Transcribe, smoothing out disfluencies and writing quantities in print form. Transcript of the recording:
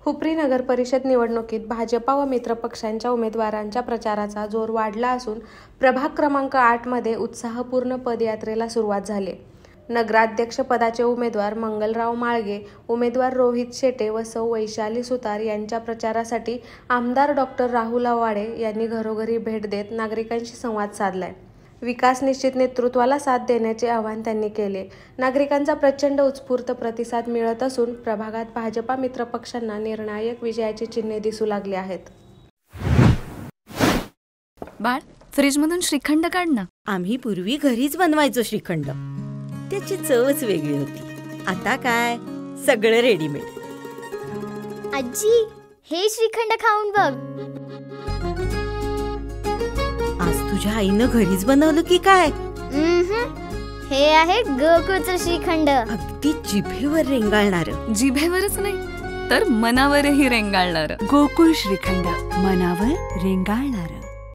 हुपरी नगर परिषद निवडणुकीत भाजपा व मित्र पक्षांच्या उमेदवारांच्या प्रचाराचा जोर वाढला असून प्रभाग क्रमांक 8 मध्ये उत्साहपूर्ण पदयात्रेला सुरुवात झाली. नगराध्यक्षपदाचे उमेदवार मंगलराव माळगे, उमेदवार रोहित शेटे व सौ वैशाली सुतार यांच्या प्रचारासाठी आमदार डॉ. राहुल आवाडे यांनी घरोघरी भेट देत नागरिकांशी संवाद साधलाय. विकास निश्चित नेतृत्वाला साथ देण्याचे आवाहन त्यांनी केले. नागरिकांचा प्रचंड उत्स्फूर्त प्रतिसाद मिळत असून प्रभागात भाजपा मित्र पक्षांना निर्णायक विजयाची चिन्हे दिसू लागली आहेत. बाळ, फ्रीजमधून श्रीखंड काढ ना. आम्ही पूर्वी घरीच बनवायचो श्रीखंड. त्याची चवच वेगळी होती. आता काय सगळं रेडीमेड. आजी, हे श्रीखंड खाऊन बघ. आज तुझ्या आईनं घरीच बनवलं की काय? हे आहे गोकुळचं श्रीखंड. अगदी जिभेवर रेंगाळणार. जिभेवरच नाही तर मनावरही रेंगाळणार. गोकुळ श्रीखंड, मनावर रेंगाळणार.